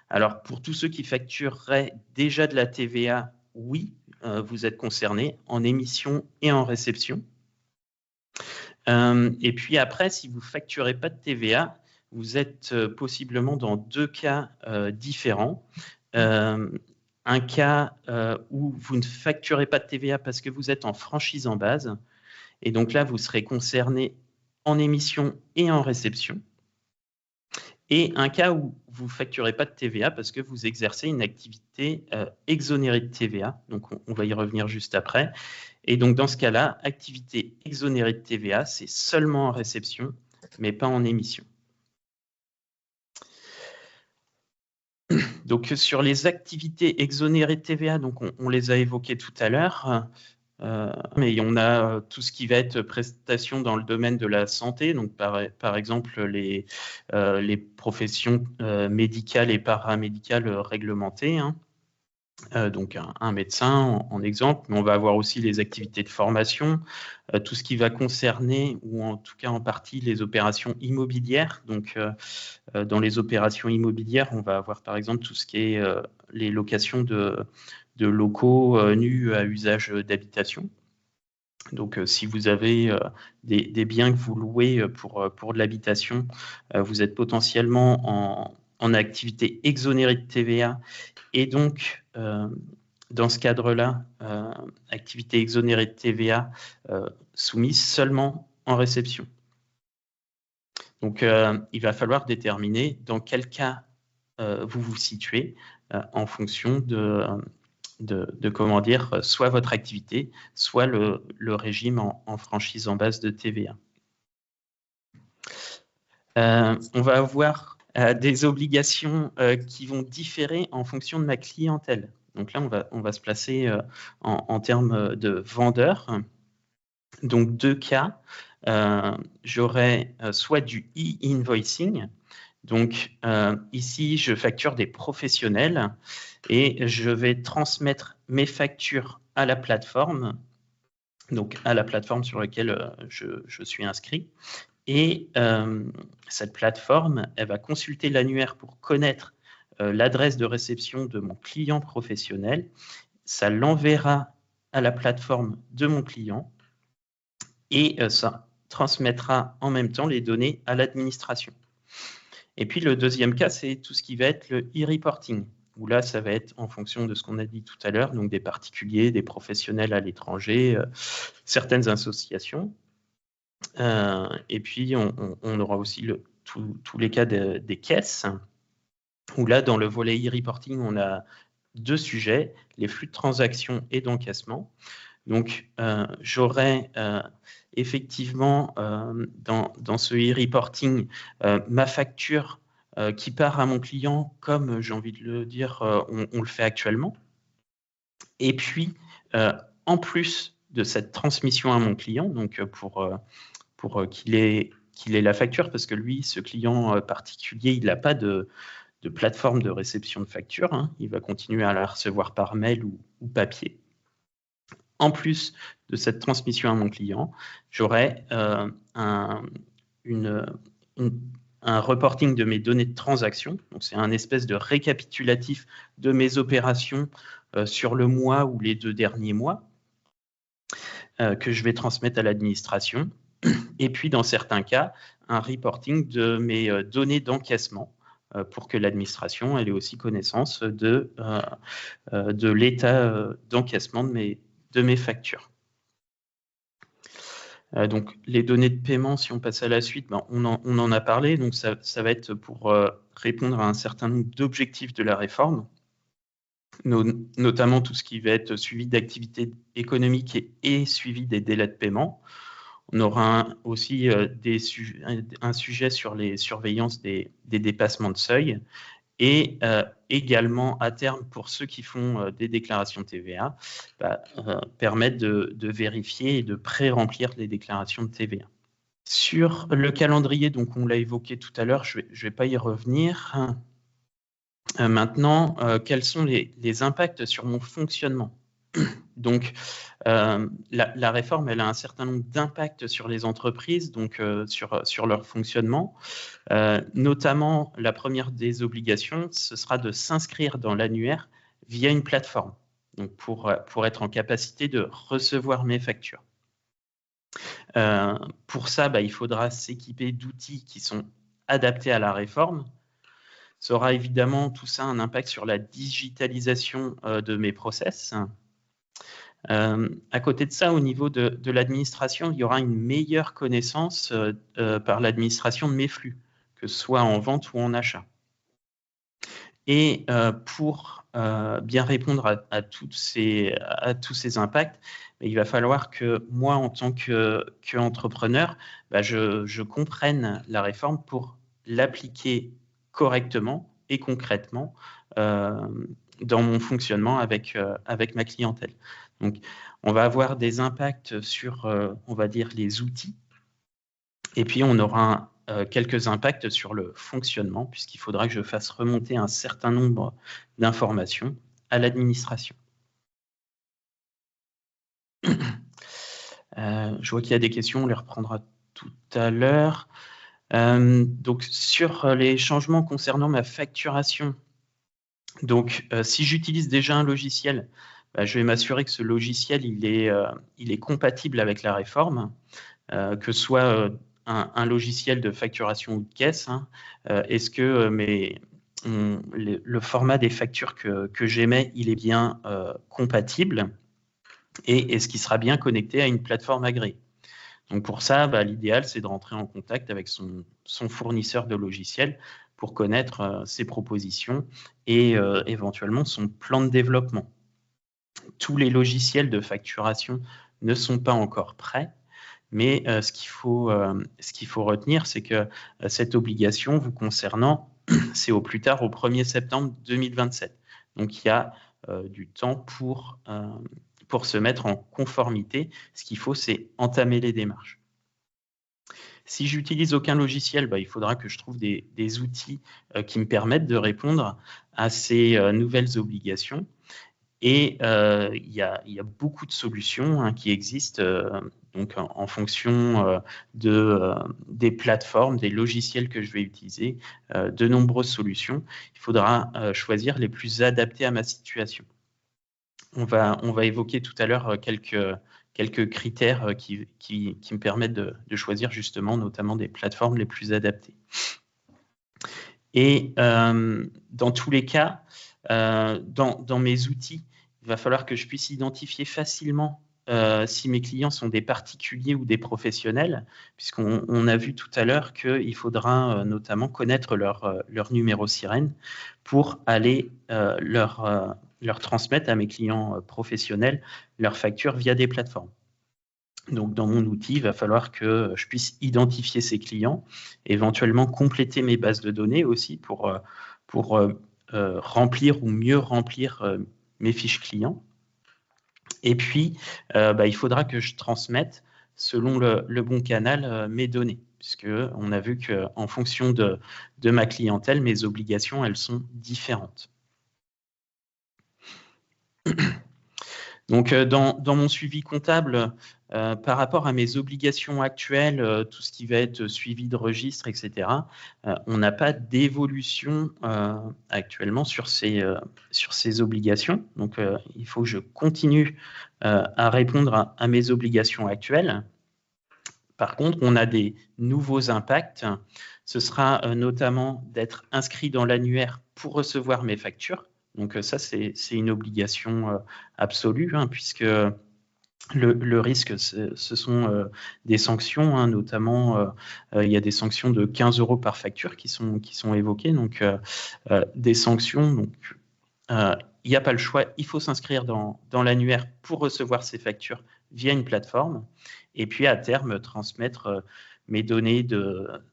Alors, pour tous ceux qui factureraient déjà de la TVA, oui, vous êtes concerné en émission et en réception. Et puis après, si vous ne facturez pas de TVA, vous êtes possiblement dans deux cas différents. Un cas où vous ne facturez pas de TVA parce que vous êtes en franchise en base. Et donc là, vous serez concerné en émission et en réception. Et un cas où vous ne facturez pas de TVA parce que vous exercez une activité exonérée de TVA. Donc, on va y revenir juste après. Et donc, dans ce cas-là, activité exonérée de TVA, c'est seulement en réception, mais pas en émission. Donc, sur les activités exonérées de TVA, donc on les a évoquées tout à l'heure. Mais on a tout ce qui va être prestations dans le domaine de la santé, donc par exemple les professions médicales et paramédicales réglementées, hein. Donc un médecin en exemple, mais on va avoir aussi les activités de formation, tout ce qui va concerner, ou en tout cas en partie, les opérations immobilières. Donc dans les opérations immobilières, on va avoir par exemple tout ce qui est les locations de locaux nus à usage d'habitation. Donc, si vous avez des biens que vous louez pour de l'habitation, vous êtes potentiellement en activité exonérée de TVA. Et donc, dans ce cadre-là, activité exonérée de TVA soumise seulement en réception. Donc, il va falloir déterminer dans quel cas vous vous situez en fonction de comment dire, soit votre activité, soit le régime en franchise en base de TVA. On va avoir des obligations qui vont différer en fonction de ma clientèle. Donc là, on va se placer en termes de vendeur. Donc, deux cas. J'aurai soit du e-invoicing. Donc, ici, je facture des professionnels et je vais transmettre mes factures à la plateforme, donc à la plateforme sur laquelle je suis inscrit. Et cette plateforme, elle va consulter l'annuaire pour connaître l'adresse de réception de mon client professionnel. Ça l'enverra à la plateforme de mon client et ça transmettra en même temps les données à l'administration. Et puis, le deuxième cas, c'est tout ce qui va être le e-reporting, où là, ça va être en fonction de ce qu'on a dit tout à l'heure, donc des particuliers, des professionnels à l'étranger, certaines associations. Et puis, on aura aussi tous les cas des caisses, où là, dans le volet e-reporting, on a deux sujets, les flux de transactions et d'encaissement. Donc, j'aurai effectivement dans ce e-reporting ma facture qui part à mon client, comme j'ai envie de le dire, on le fait actuellement. Et puis, en plus de cette transmission à mon client, donc pour qu'il ait la facture, parce que lui, ce client particulier, il n'a pas de plateforme de réception de facture, hein. Il va continuer à la recevoir par mail ou papier. En plus de cette transmission à mon client, j'aurai un reporting de mes données de transaction. Donc, c'est un espèce de récapitulatif de mes opérations sur le mois ou les 2 derniers mois que je vais transmettre à l'administration. Et puis, dans certains cas, un reporting de mes données d'encaissement pour que l'administration ait aussi connaissance de l'état d'encaissement de mes factures. Donc, les données de paiement, si on passe à la suite, on en a parlé. Donc, ça va être pour répondre à un certain nombre d'objectifs de la réforme, notamment tout ce qui va être suivi d'activités économiques et suivi des délais de paiement. On aura aussi un sujet sur les surveillances des dépassements de seuil. Et également, à terme, pour ceux qui font des déclarations TVA, permettre de vérifier et de pré-remplir les déclarations de TVA. Sur le calendrier, donc on l'a évoqué tout à l'heure, je ne vais pas y revenir. Maintenant, quels sont les impacts sur mon fonctionnement? Donc, la réforme, elle a un certain nombre d'impacts sur les entreprises, donc sur leur fonctionnement. Notamment, la première des obligations, ce sera de s'inscrire dans l'annuaire via une plateforme, donc pour être en capacité de recevoir mes factures. Pour ça, il faudra s'équiper d'outils qui sont adaptés à la réforme. Ça aura évidemment tout ça un impact sur la digitalisation de mes process. À côté de ça, au niveau de l'administration, il y aura une meilleure connaissance par l'administration de mes flux, que ce soit en vente ou en achat. Et pour bien répondre à tous ces impacts, il va falloir que moi, en tant qu'entrepreneur, je comprenne la réforme pour l'appliquer correctement et concrètement dans mon fonctionnement avec ma clientèle. Donc, on va avoir des impacts sur, on va dire, les outils, et puis on aura quelques impacts sur le fonctionnement, puisqu'il faudra que je fasse remonter un certain nombre d'informations à l'administration. Je vois qu'il y a des questions, on les reprendra tout à l'heure. Donc, sur les changements concernant ma facturation, donc, si j'utilise déjà un logiciel, je vais m'assurer que ce logiciel il est compatible avec la réforme, que ce soit un logiciel de facturation ou de caisse. Est-ce que le format des factures que j'émets, il est bien compatible, et est-ce qu'il sera bien connecté à une plateforme agréée? Donc pour ça, l'idéal, c'est de rentrer en contact avec son fournisseur de logiciels pour connaître ses propositions et éventuellement son plan de développement. Tous les logiciels de facturation ne sont pas encore prêts, mais ce qu'il faut retenir, c'est que cette obligation vous concernant, c'est au plus tard au 1er septembre 2027. Donc il y a du temps pour se mettre en conformité. Ce qu'il faut, c'est entamer les démarches. Si j'utilise aucun logiciel, il faudra que je trouve des outils qui me permettent de répondre à ces nouvelles obligations. Et il y a beaucoup de solutions qui existent donc en fonction des plateformes, des logiciels que je vais utiliser, de nombreuses solutions. Il faudra choisir les plus adaptés à ma situation. On va évoquer tout à l'heure quelques critères qui me permettent de choisir justement notamment des plateformes les plus adaptées. Et dans tous les cas, dans mes outils, il va falloir que je puisse identifier facilement si mes clients sont des particuliers ou des professionnels, puisqu'on a vu tout à l'heure qu'il faudra notamment connaître leur numéro sirène pour aller leur transmettre à mes clients professionnels leurs factures via des plateformes. Donc, dans mon outil, il va falloir que je puisse identifier ces clients, éventuellement compléter mes bases de données aussi pour remplir ou mieux remplir mes fiches clients. Et puis, il faudra que je transmette, selon le bon canal, mes données, puisqu'on a vu qu'en fonction de ma clientèle, mes obligations, elles sont différentes. Donc, dans mon suivi comptable, par rapport à mes obligations actuelles, tout ce qui va être suivi de registre, etc., on n'a pas d'évolution actuellement sur ces obligations. Donc, il faut que je continue à répondre à mes obligations actuelles. Par contre, on a des nouveaux impacts. Ce sera notamment d'être inscrit dans l'annuaire pour recevoir mes factures. Donc ça, c'est une obligation absolue, puisque le risque, ce sont des sanctions, notamment il y a des sanctions de 15 € par facture qui sont évoquées, donc des sanctions. Donc il n'y a pas le choix, il faut s'inscrire dans l'annuaire pour recevoir ces factures via une plateforme, et puis à terme transmettre mes données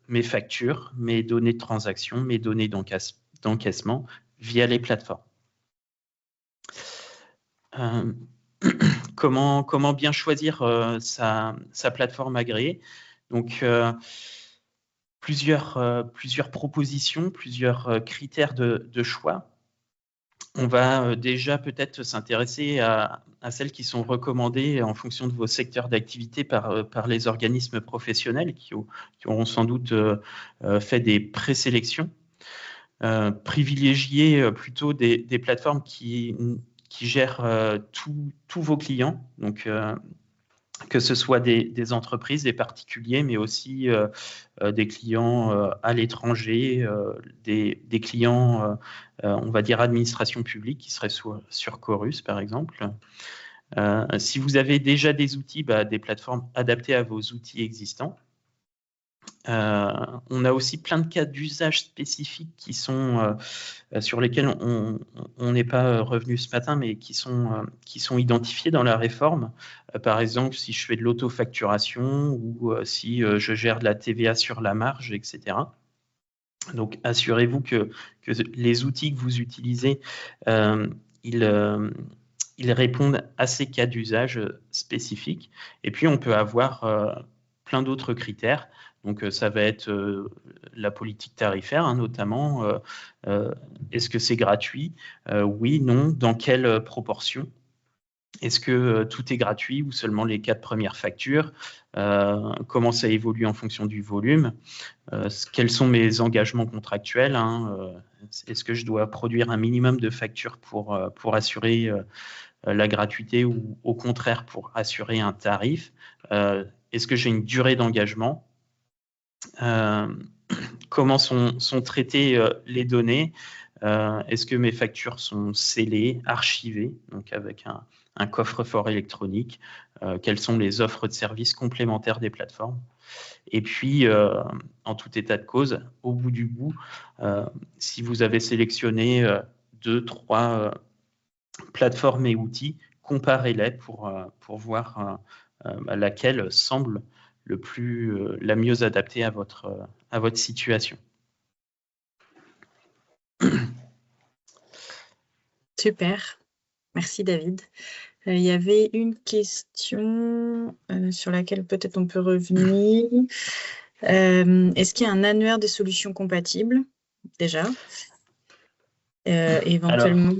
mes factures, mes données de transaction, mes données d'encaissement via les plateformes. Comment bien choisir sa plateforme agréée? Donc, plusieurs propositions, plusieurs critères de choix. on va déjà peut-être s'intéresser à celles qui sont recommandées en fonction de vos secteurs d'activité par les organismes professionnels qui auront sans doute fait des présélections. Privilégier plutôt des plateformes qui gèrent tous vos clients, donc que ce soit des entreprises, des particuliers, mais aussi des clients à l'étranger, des clients, on va dire, administration publique, qui seraient sur Chorus, par exemple. Si vous avez déjà des outils, des plateformes adaptées à vos outils existants. On a aussi plein de cas d'usage spécifiques qui sont sur lesquels on n'est pas revenu ce matin, mais qui sont identifiés dans la réforme. Par exemple, si je fais de l'autofacturation ou si je gère de la TVA sur la marge, etc. Donc, assurez-vous que les outils que vous utilisez, ils répondent à ces cas d'usage spécifiques. Et puis, on peut avoir plein d'autres critères. Donc, ça va être la politique tarifaire, hein, notamment. Est-ce que c'est gratuit? Oui, non. Dans quelle proportion? Est-ce que tout est gratuit ou seulement les 4 premières factures? Comment ça évolue en fonction du volume? Quels sont mes engagements contractuels, hein? Est-ce que je dois produire un minimum de factures pour assurer la gratuité ou au contraire pour assurer un tarif? Est-ce que j'ai une durée d'engagement? Comment sont traitées les données? Est-ce que mes factures sont scellées, archivées, donc avec un coffre-fort électronique? Quelles sont les offres de services complémentaires des plateformes? Et puis, en tout état de cause, au bout du bout, si vous avez sélectionné 2, 3 plateformes et outils, comparez-les pour voir laquelle semble la mieux adaptée à votre situation. Super, merci David. Il y avait une question sur laquelle peut-être on peut revenir. Est-ce qu'il y a un annuaire des solutions compatibles déjà? Éventuellement. Alors,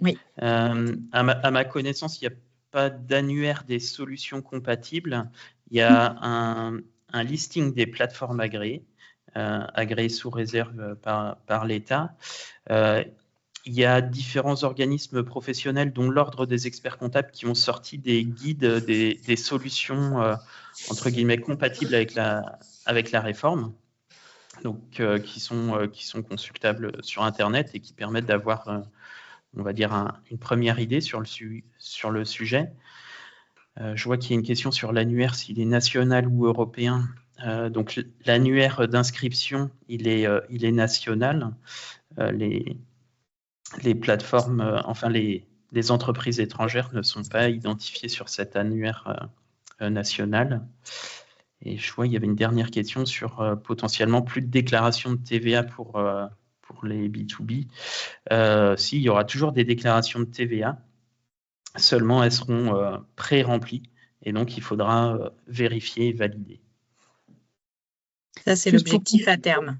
oui. À ma connaissance, il n'y a pas d'annuaire des solutions compatibles. Il y a un listing des plateformes agréées, agréées sous réserve par l'État. Il y a différents organismes professionnels, dont l'Ordre des experts comptables, qui ont sorti des guides, des solutions entre guillemets compatibles avec la réforme, donc qui sont consultables sur Internet et qui permettent d'avoir, on va dire, une première idée sur le sujet. Je vois qu'il y a une question sur l'annuaire, s'il est national ou européen. Donc l'annuaire d'inscription, il est national. Les plateformes, enfin les entreprises étrangères ne sont pas identifiées sur cet annuaire national. Et je vois, il y avait une dernière question sur potentiellement plus de déclarations de TVA pour les B2B. Si, il y aura toujours des déclarations de TVA, seulement elles seront pré-remplies et donc il faudra vérifier et valider. Ça, c'est l'objectif à terme.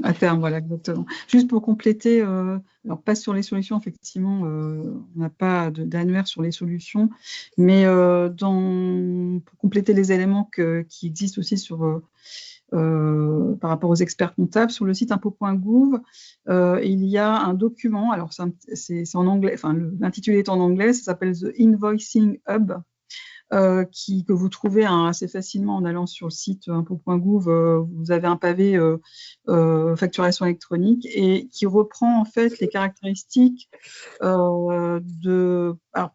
À terme, voilà, exactement. Juste pour compléter, alors pas sur les solutions, effectivement, on n'a pas d'annuaire sur les solutions, mais pour compléter les éléments qui existent aussi par rapport aux experts comptables, sur le site impôts.gouv, il y a un document, alors c'est en anglais, enfin l'intitulé est en anglais, ça s'appelle The Invoicing Hub, que vous trouvez assez facilement en allant sur le site impôts.gouv. Vous avez un pavé facturation électronique et qui reprend en fait les caractéristiques alors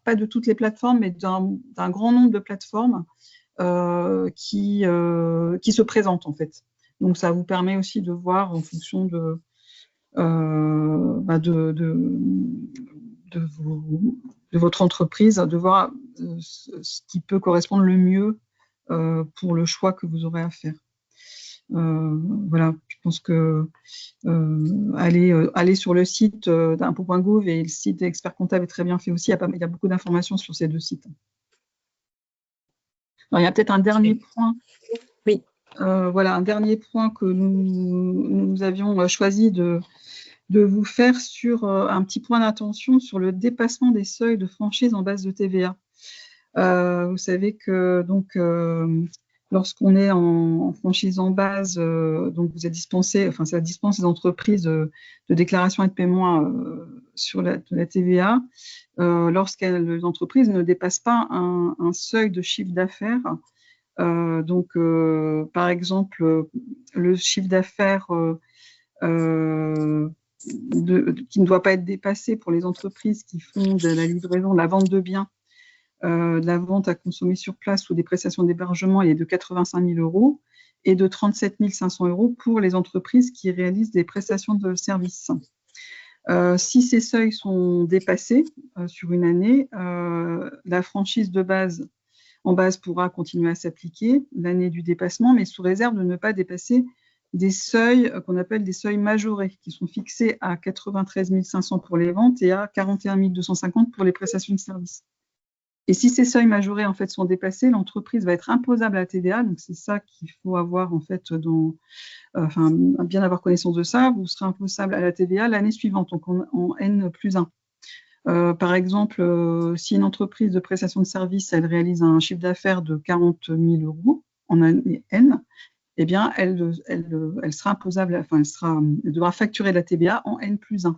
pas de toutes les plateformes, mais d'un grand nombre de plateformes qui se présentent en fait. Donc ça vous permet aussi de voir en fonction de votre entreprise, de voir ce qui peut correspondre le mieux pour le choix que vous aurez à faire. Voilà, je pense que aller sur le site d'impôts.gouv et le site d'Experts Comptables est très bien fait aussi. Il y a beaucoup d'informations sur ces deux sites. Alors, il y a peut-être un dernier point. Oui. Voilà, un dernier point que nous avions choisi de vous faire sur un petit point d'attention sur le dépassement des seuils de franchise en base de TVA. Vous savez que donc lorsqu'on est en franchise en base, donc vous êtes dispensé, enfin ça dispense les entreprises de déclaration et de paiement sur la TVA lorsque les entreprises ne dépassent pas un seuil de chiffre d'affaires. Donc par exemple le chiffre d'affaires qui ne doit pas être dépassé pour les entreprises qui font de la livraison, de la vente de biens, de la vente à consommer sur place ou des prestations d'hébergement, il est de 85 000 € et de 37 500 € pour les entreprises qui réalisent des prestations de services. Si ces seuils sont dépassés sur une année, la franchise en base pourra continuer à s'appliquer l'année du dépassement, mais sous réserve de ne pas dépasser des seuils qu'on appelle des seuils majorés, qui sont fixés à 93 500 pour les ventes et à 41 250 pour les prestations de services. Et si ces seuils majorés en fait sont dépassés, l'entreprise va être imposable à la TVA. Donc c'est ça qu'il faut avoir en fait bien avoir connaissance de ça. Vous serez imposable à la TVA l'année suivante, donc en N+1. Par exemple, si une entreprise de prestation de services elle réalise un chiffre d'affaires de 40 000 € en année N, eh bien elle sera imposable, enfin elle devra facturer la TVA en N+1.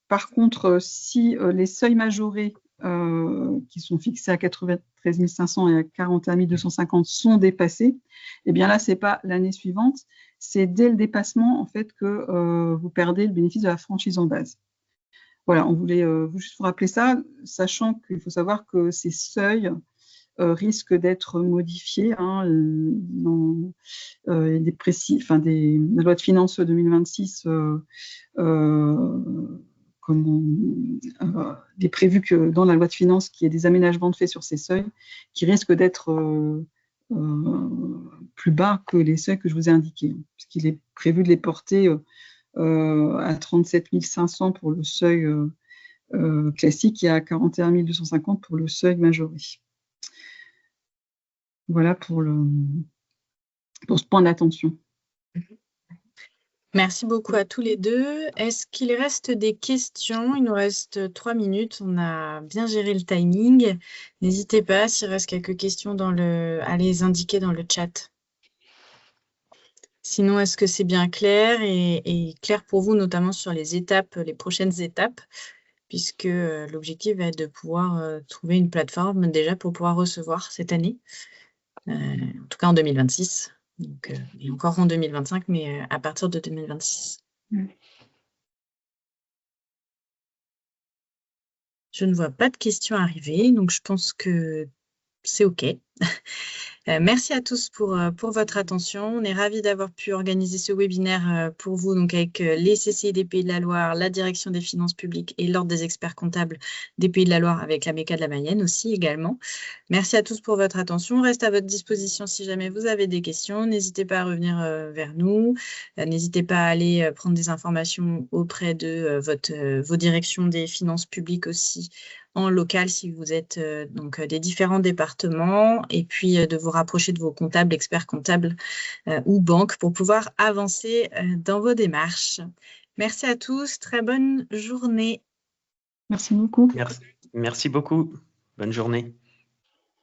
Par contre, si les seuils majorés qui sont fixés à 93 500 et à 41 250 sont dépassés, eh bien là, ce n'est pas l'année suivante, c'est dès le dépassement en fait, que vous perdez le bénéfice de la franchise en base. Voilà, on voulait juste vous rappeler ça, sachant qu'il faut savoir que ces seuils risquent d'être modifiés dans la loi de finances 2026. Il est prévu que dans la loi de finances, qu'il y ait des aménagements de fait sur ces seuils qui risquent d'être plus bas que les seuils que je vous ai indiqués, puisqu'il est prévu de les porter à 37 500 pour le seuil classique et à 41 250 pour le seuil majoré. Voilà pour ce point d'attention. Merci beaucoup à tous les deux. Est-ce qu'il reste des questions? Il nous reste 3 minutes. On a bien géré le timing. N'hésitez pas, s'il reste quelques questions à les indiquer dans le chat. Sinon, est-ce que c'est bien clair et clair pour vous, notamment sur les prochaines étapes, puisque l'objectif va être de pouvoir trouver une plateforme déjà pour pouvoir recevoir cette année, en tout cas en 2026. Donc, et encore en 2025, mais à partir de 2026. Je ne vois pas de questions arriver, donc je pense que c'est OK. Merci à tous pour votre attention. On est ravis d'avoir pu organiser ce webinaire pour vous, donc avec les CCI des Pays de la Loire, la Direction des Finances Publiques et l'Ordre des Experts Comptables des Pays de la Loire, avec la MECA de la Mayenne aussi également. Merci à tous pour votre attention. On reste à votre disposition si jamais vous avez des questions. N'hésitez pas à revenir vers nous. N'hésitez pas à aller prendre des informations auprès de vos directions des finances publiques aussi, en local si vous êtes des différents départements, et puis de vous rapprocher de vos comptables, experts comptables ou banques pour pouvoir avancer dans vos démarches. Merci à tous, très bonne journée. Merci beaucoup. Merci beaucoup, bonne journée.